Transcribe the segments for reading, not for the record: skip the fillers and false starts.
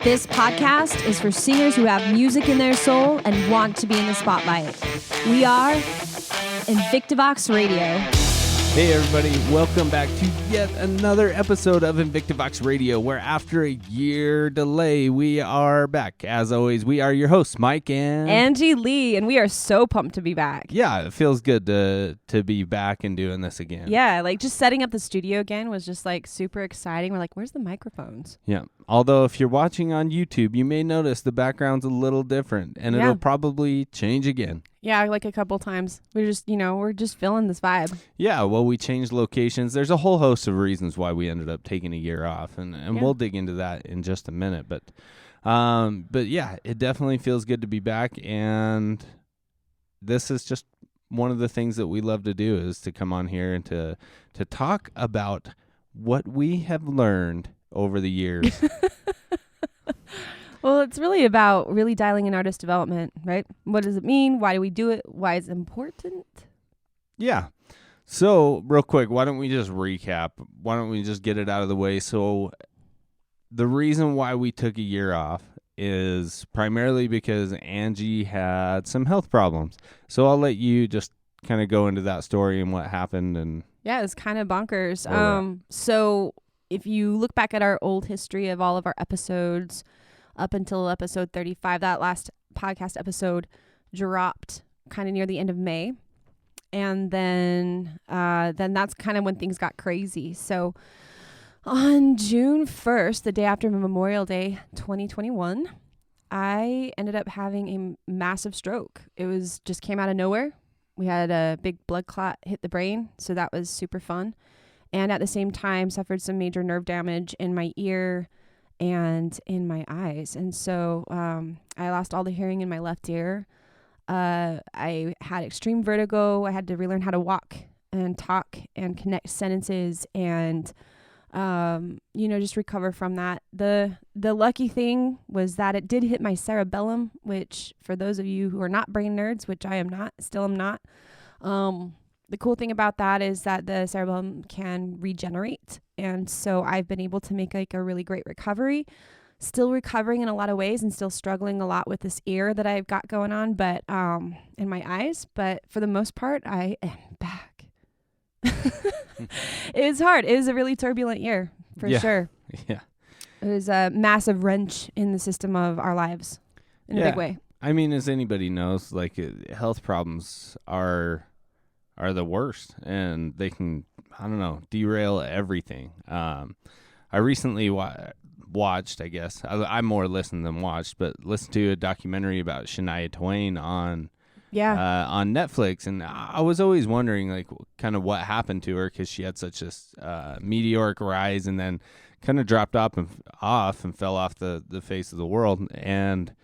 This podcast is for singers who have music in their soul and want to be in the spotlight. We are INVICTA Vox Radio. Hey everybody, welcome back to yet another episode of INVICTA Vox Radio, where after a year delay, we are back. As always, we are your hosts, Mike and Angie Lee, and we are so pumped to be back. Yeah, it feels good to be back and doing this again. Yeah, like just setting up the studio again was just like super exciting. We're like, where's the microphones? Yeah, although if you're watching on YouTube, you may notice the background's a little different, and it'll probably change again. Yeah, like a couple times. We're just feeling this vibe. Yeah, well, we changed locations. There's a whole host of reasons why we ended up taking a year off, and we'll dig into that in just a minute. But yeah, it definitely feels good to be back, and this is just one of the things that we love to do is to come on here and to talk about what we have learned over the years. Well, it's really about really dialing in artist development, right? What does it mean? Why do we do it? Why is it important? Yeah. So, real quick, why don't we just recap? Why don't we just get it out of the way? So, the reason why we took a year off is primarily because Angie had some health problems. So, I'll let you just kind of go into that story and what happened. And yeah, it's kind of bonkers. So, if you look back at our old history of all of our episodes, up until episode 35, that last podcast episode dropped kind of near the end of May. And then that's kind of when things got crazy. So on June 1st, the day after Memorial Day 2021, I ended up having a massive stroke. It was just came out of nowhere. We had a big blood clot hit the brain, so that was super fun. And at the same time, suffered some major nerve damage in my ear and in my eyes. And so I lost all the hearing in my left ear. I had extreme vertigo. I had to relearn how to walk and talk and connect sentences and, just recover from that. The lucky thing was that it did hit my cerebellum, which for those of you who are not brain nerds, which I am not, still am not, the cool thing about that is that the cerebellum can regenerate. And so I've been able to make like a really great recovery, still recovering in a lot of ways and still struggling a lot with this ear that I've got going on, but in my eyes. But for the most part, I am back. It was hard. It was a really turbulent year for sure. Yeah. It was a massive wrench in the system of our lives in a big way. I mean, as anybody knows, like health problems are the worst, and they can, derail everything. I recently watched, I guess, I more listened than watched, but listened to a documentary about Shania Twain on Netflix, and I was always wondering, like, kind of what happened to her, because she had such a meteoric rise, and then kind of dropped off and fell off the face of the world, and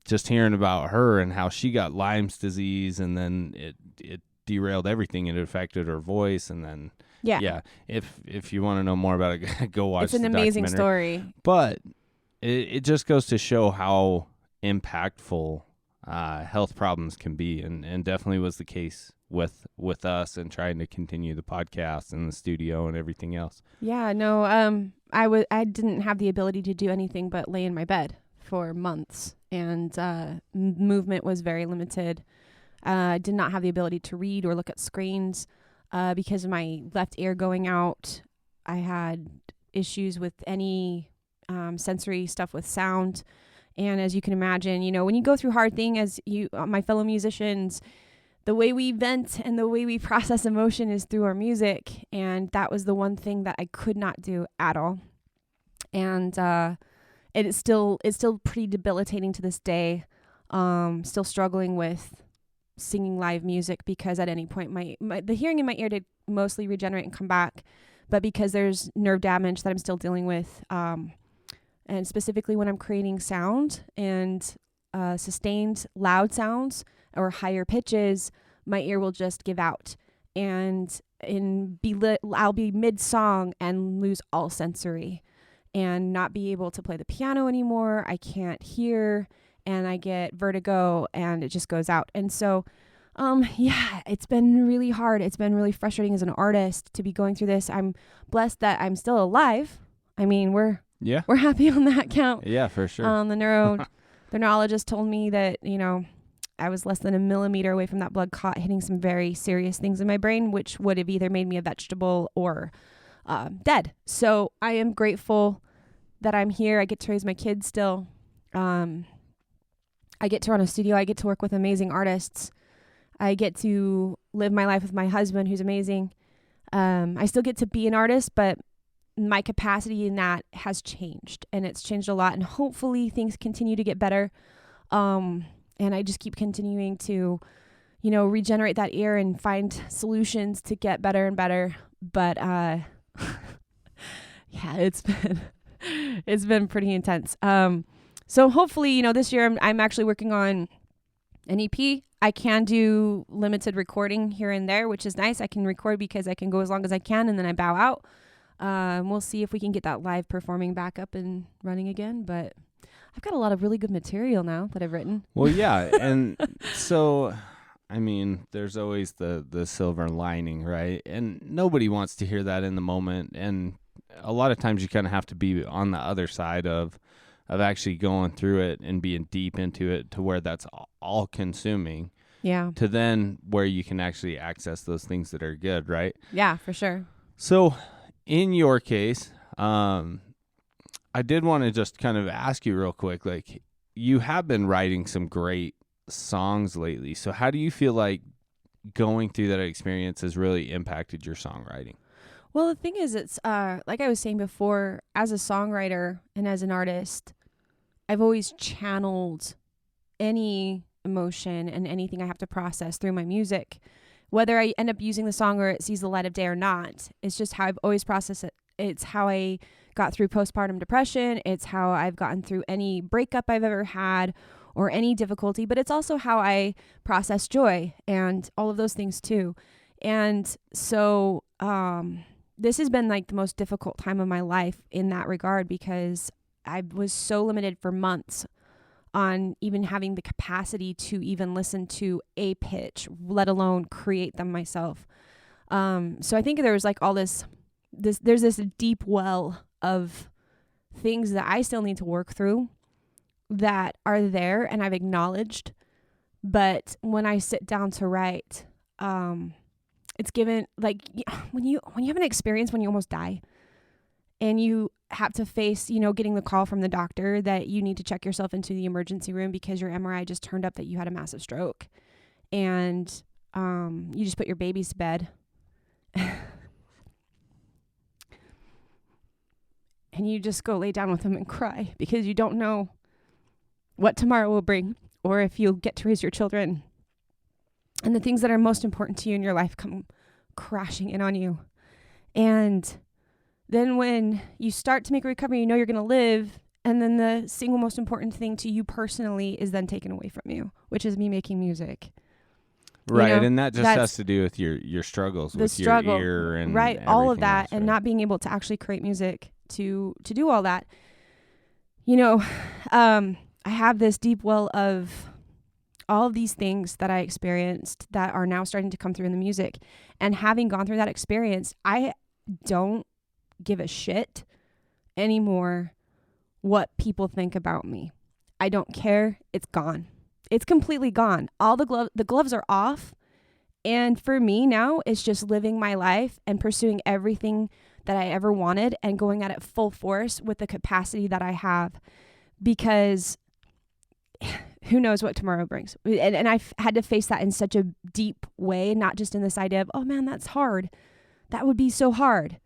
just hearing about her and how she got Lyme's disease, and then it derailed everything. It affected her voice, and then if you want to know more about it, go watch. It's an amazing story. But it just goes to show how impactful health problems can be, and definitely was the case with us and trying to continue the podcast and the studio and everything else. Yeah, no, I didn't have the ability to do anything but lay in my bed for months, and movement was very limited. I did not have the ability to read or look at screens because of my left ear going out. I had issues with any sensory stuff with sound. And as you can imagine, when you go through hard things, as my fellow musicians, the way we vent and the way we process emotion is through our music. And that was the one thing that I could not do at all. And it's still pretty debilitating to this day. Still struggling with singing live music, because at any point the hearing in my ear did mostly regenerate and come back, but because there's nerve damage that I'm still dealing with, and specifically when I'm creating sound and sustained loud sounds or higher pitches, my ear will just give out, and I'll be mid-song and lose all sensory and not be able to play the piano anymore. I can't hear, and I get vertigo, and it just goes out. And so, it's been really hard. It's been really frustrating as an artist to be going through this. I'm blessed that I'm still alive. I mean, we're Yeah. We're happy on that count. Yeah, for sure. The neurologist told me that, I was less than a millimeter away from that blood clot hitting some very serious things in my brain, which would have either made me a vegetable or dead. So I am grateful that I'm here. I get to raise my kids still. I get to run a studio. I get to work with amazing artists. I get to live my life with my husband, who's amazing. I still get to be an artist, but my capacity in that has changed, and it's changed a lot, and hopefully things continue to get better. And I just keep continuing to, regenerate that ear and find solutions to get better and better. But, yeah, it's been pretty intense. So hopefully, this year I'm actually working on an EP. I can do limited recording here and there, which is nice. I can record because I can go as long as I can and then I bow out. We'll see if we can get that live performing back up and running again, but I've got a lot of really good material now that I've written. Well, yeah. And so, I mean, there's always the silver lining, right? And nobody wants to hear that in the moment. And a lot of times you kind of have to be on the other side of actually going through it and being deep into it to where that's all consuming. Yeah. To then where you can actually access those things that are good, right? Yeah, for sure. So in your case, I did want to just kind of ask you real quick, like, you have been writing some great songs lately. So how do you feel like going through that experience has really impacted your songwriting? Well, the thing is, it's like I was saying before, as a songwriter and as an artist, I've always channeled any emotion and anything I have to process through my music. Whether I end up using the song or it sees the light of day or not, it's just how I've always processed it. It's how I got through postpartum depression. It's how I've gotten through any breakup I've ever had or any difficulty, but it's also how I process joy and all of those things too. And so this has been like the most difficult time of my life in that regard, because I was so limited for months on even having the capacity to even listen to a pitch, let alone create them myself. So I think there was like all there's this deep well of things that I still need to work through that are there and I've acknowledged. But when I sit down to write, it's given, like, when you have an experience when you almost die and you have to face, getting the call from the doctor that you need to check yourself into the emergency room because your MRI just turned up that you had a massive stroke, and you just put your babies to bed. And you just go lay down with them and cry because you don't know what tomorrow will bring or if you'll get to raise your children. And the things that are most important to you in your life come crashing in on you. And then when you start to make a recovery, you know you're going to live. And then the single most important thing to you personally is then taken away from you, which is me making music. Right. And that just has to do with your struggles with your ear and right. All of that. Else, and right? Not being able to actually create music to do all that. I have this deep well of all of these things that I experienced that are now starting to come through in the music. And having gone through that experience, I don't give a shit anymore what people think about me. I don't care. It's gone. It's completely gone. All the gloves are off. And for me now, it's just living my life and pursuing everything that I ever wanted and going at it full force with the capacity that I have, because who knows what tomorrow brings. And I've had to face that in such a deep way, not just in this idea of, oh man, that's hard. That would be so hard.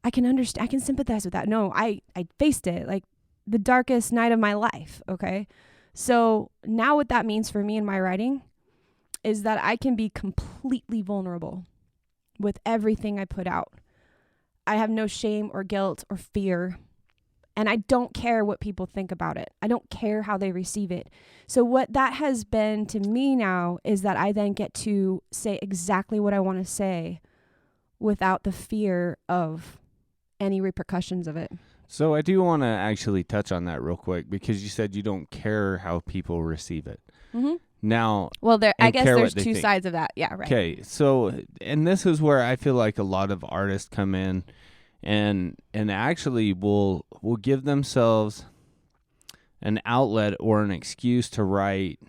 I can understand. I can sympathize with that. No, I faced it like the darkest night of my life. Okay. So now what that means for me in my writing is that I can be completely vulnerable with everything I put out. I have no shame or guilt or fear. And I don't care what people think about it. I don't care how they receive it. So what that has been to me now is that I then get to say exactly what I want to say without the fear of any repercussions of it. So I do want to actually touch on that real quick, because you said you don't care how people receive it. Mm-hmm. Now, well, I guess there's two sides of that. Yeah, right. Okay, so, and this is where I feel like a lot of artists come in and actually will give themselves an outlet or an excuse to write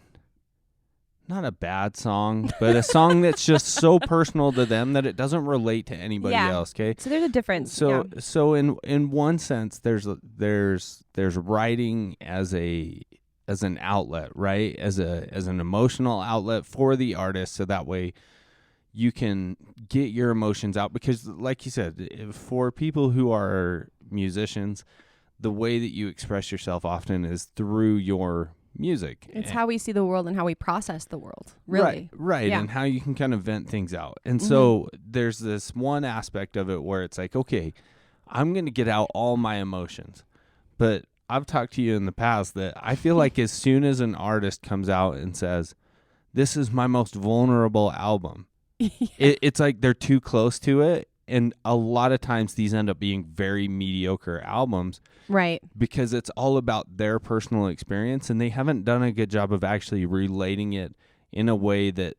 not a bad song, but a song that's just so personal to them that it doesn't relate to anybody else. Okay, so there's a difference. So in one sense, there's writing as an outlet, right? As an emotional outlet for the artist, so that way you can get your emotions out. Because, like you said, for people who are musicians, the way that you express yourself often is through your music. It's how we see the world and how we process the world, really. Right. Yeah. And how you can kind of vent things out. And so there's this one aspect of it where it's like, okay, I'm going to get out all my emotions. But I've talked to you in the past that I feel like as soon as an artist comes out and says, this is my most vulnerable album, it's like they're too close to it. And a lot of times these end up being very mediocre albums. Right. Because it's all about their personal experience, and they haven't done a good job of actually relating it in a way that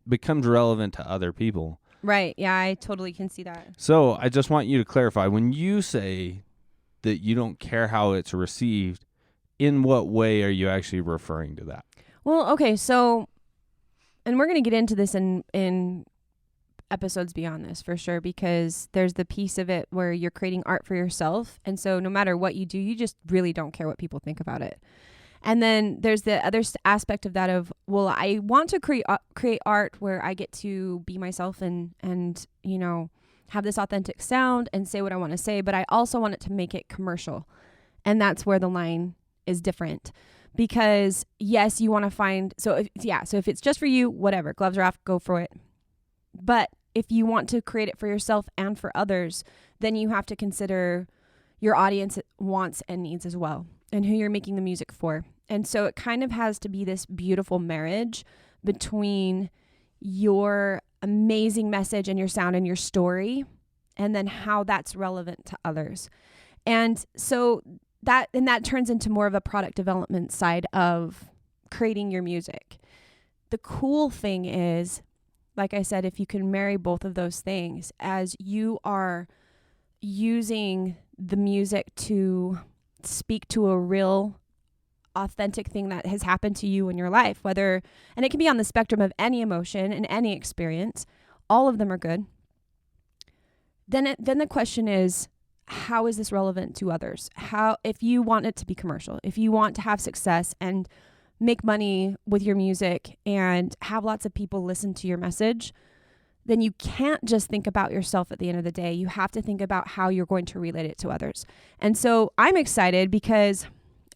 becomes relevant to other people. Right. Yeah, I totally can see that. So I just want you to clarify, when you say that you don't care how it's received, in what way are you actually referring to that? Well, okay, so, and we're going to get into this in episodes beyond this for sure, because there's the piece of it where you're creating art for yourself, and so no matter what you do, you just really don't care what people think about it. And then there's the other aspect of that of, well, I want to create art where I get to be myself and you know, have this authentic sound and say what I want to say, but I also want it to make it commercial. And that's where the line is different, because yes, you want to find, so if it's just for you, whatever, gloves are off, go for it. But if you want to create it for yourself and for others, then you have to consider your audience wants and needs as well, and who you're making the music for. And so it kind of has to be this beautiful marriage between your amazing message and your sound and your story, and then how that's relevant to others. And so that turns into more of a product development side of creating your music. The cool thing is, like I said, if you can marry both of those things, as you are using the music to speak to a real authentic thing that has happened to you in your life, and it can be on the spectrum of any emotion and any experience, all of them are good. Then the question is, how is this relevant to others? How, if you want it to be commercial, if you want to have success and make money with your music and have lots of people listen to your message, then you can't just think about yourself at the end of the day. You have to think about how you're going to relate it to others. And so I'm excited because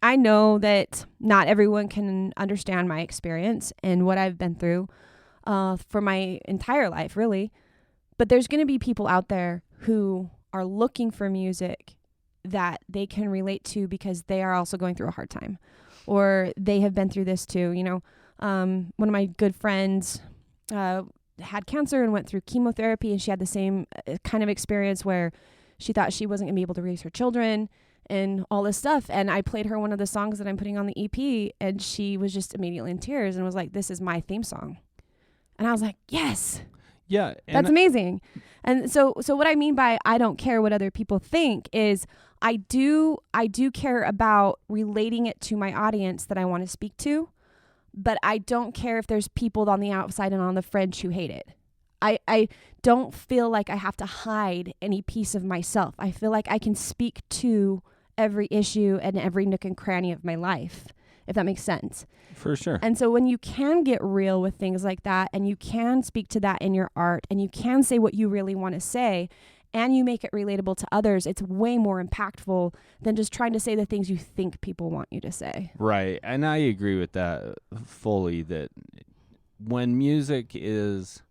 I know that not everyone can understand my experience and what I've been through for my entire life, really. But there's going to be people out there who are looking for music that they can relate to because they are also going through a hard time, or they have been through this too. You know, one of my good friends had cancer and went through chemotherapy, and she had the same kind of experience where she thought she wasn't going to be able to raise her children and all this stuff. And I played her one of the songs that I'm putting on the EP, and she was just immediately in tears and was like, "This is my theme song." And I was like, yes. Yeah. That's amazing. And so what I mean by I don't care what other people think is I do care about relating it to my audience that I want to speak to, but I don't care if there's people on the outside and on the fringe who hate it. I don't feel like I have to hide any piece of myself. I feel like I can speak to every issue and every nook and cranny of my life, if that makes sense. For sure. And so when you can get real with things like that, and you can speak to that in your art, and you can say what you really want to say, and you make it relatable to others, it's way more impactful than just trying to say the things you think people want you to say. Right. And I agree with that fully, that when music is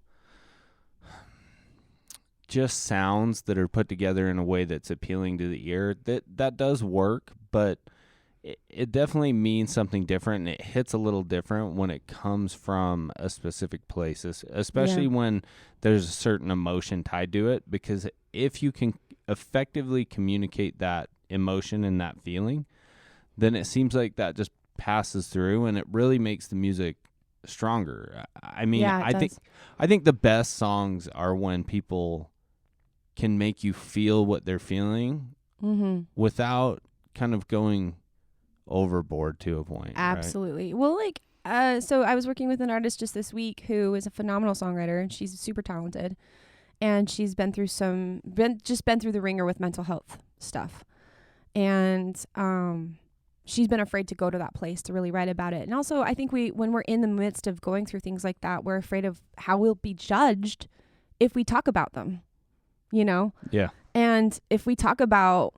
just sounds that are put together in a way that's appealing to the ear, that does work, but it definitely means something different, and it hits a little different when it comes from a specific place, especially when there's a certain emotion tied to it, because if you can effectively communicate that emotion and that feeling, then it seems like that just passes through, and it really makes the music stronger. I mean, I think the best songs are when people can make you feel what they're feeling without kind of going overboard to a point. Absolutely. Right? Well, like, so I was working with an artist just this week who is a phenomenal songwriter, and she's super talented, and she's been through the ringer with mental health stuff, and she's been afraid to go to that place to really write about it. And also, I think when we're in the midst of going through things like that, we're afraid of how we'll be judged if we talk about them, you know? Yeah. And if we talk about,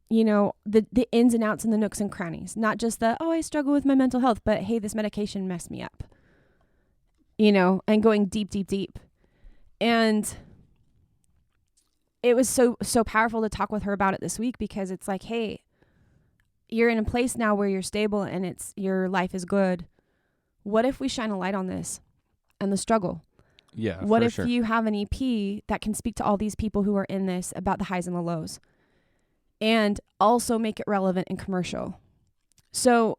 you know, the ins and outs and the nooks and crannies, not just I struggle with my mental health, but hey, this medication messed me up, you know, and going deep, deep, deep. And it was so powerful to talk with her about it this week, because it's like, hey, you're in a place now where you're stable and your life is good. What if we shine a light on this and the struggle? Yeah. What if you have an EP that can speak to all these people who are in this about the highs and the lows, and also make it relevant and commercial? So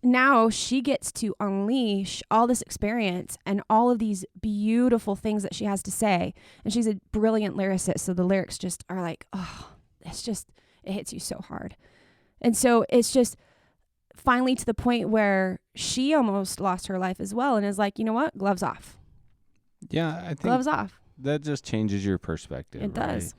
now she gets to unleash all this experience and all of these beautiful things that she has to say. And she's a brilliant lyricist. So the lyrics just are like, it hits you so hard. And so it's just finally to the point where she almost lost her life as well, and is like, you know what? Gloves off. Yeah, I think gloves off. That just changes your perspective. It does.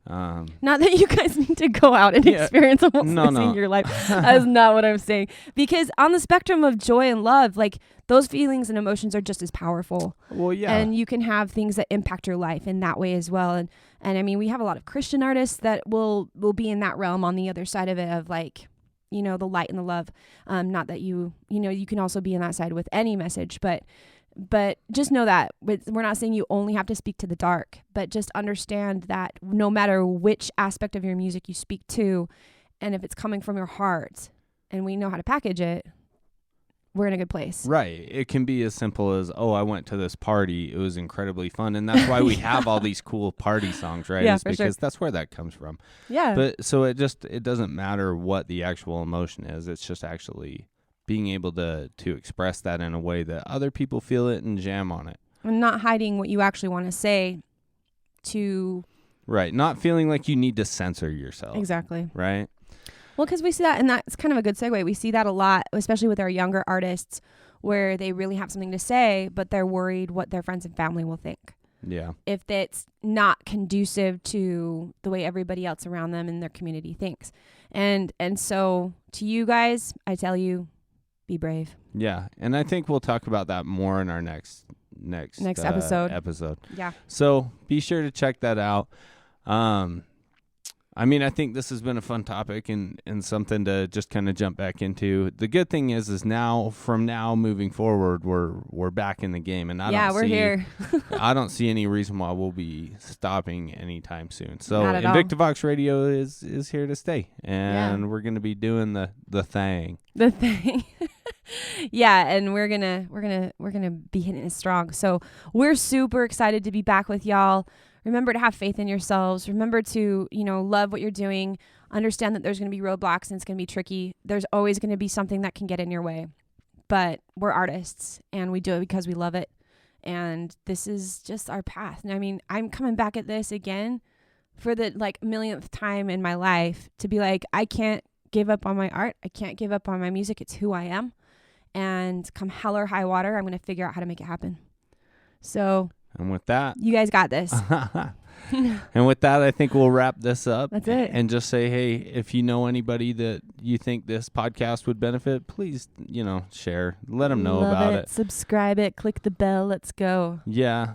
Right? Not that you guys need to go out and experience almost losing your life. That's not what I'm saying. Because on the spectrum of joy and love, like, those feelings and emotions are just as powerful. Well, yeah. And you can have things that impact your life in that way as well. And I mean, we have a lot of Christian artists that will be in that realm on the other side of it, of like, you know, the light and the love. Not that you can also be in that side with any message, but just know that we're not saying you only have to speak to the dark, but just understand that no matter which aspect of your music you speak to, and if it's coming from your heart and we know how to package it, we're in a good place. Right. It can be as simple as, I went to this party. It was incredibly fun. And that's why we have all these cool party songs, right? Yeah, because that's where that comes from. Yeah. But so it doesn't matter what the actual emotion is. It's just actually being able to express that in a way that other people feel it and jam on it. And not hiding what you actually want to say to... Right. Not feeling like you need to censor yourself. Exactly. Right? Well, because we see that, and that's kind of a good segue. We see that a lot, especially with our younger artists, where they really have something to say, but they're worried what their friends and family will think. Yeah. If it's not conducive to the way everybody else around them and their community thinks. And so to you guys, I tell you, be brave. Yeah. And I think we'll talk about that more in our next episode. Yeah. So be sure to check that out. I mean, I think this has been a fun topic and something to just kind of jump back into. The good thing is now, from now moving forward, we're back in the game, and we're here. I don't see any reason why we'll be stopping anytime soon. So INVICTA Vox Radio is here to stay, and we're going to be doing the thing. The thing. Yeah, and we're gonna be hitting it strong. So we're super excited to be back with y'all. Remember to have faith in yourselves. Remember to, love what you're doing. Understand that there's going to be roadblocks and it's going to be tricky. There's always going to be something that can get in your way. But we're artists and we do it because we love it. And this is just our path. And I mean, I'm coming back at this again for the millionth time in my life to be like, I can't give up on my art. I can't give up on my music. It's who I am. And come hell or high water, I'm going to figure out how to make it happen. So... And with that, you guys got this. And with that, I think we'll wrap this up. That's it. And just say, hey, if you know anybody that you think this podcast would benefit, please, share. Let them know about it. Subscribe it. Click the bell. Let's go. Yeah.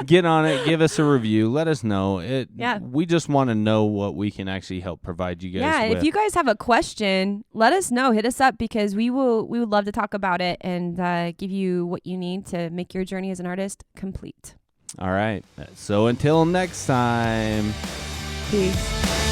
Get on it. Give us a review. Let us know. We just want to know what we can actually help provide you guys with. If you guys have a question, let us know. Hit us up because we would love to talk about it and give you what you need to make your journey as an artist complete. All right. So until next time. Peace.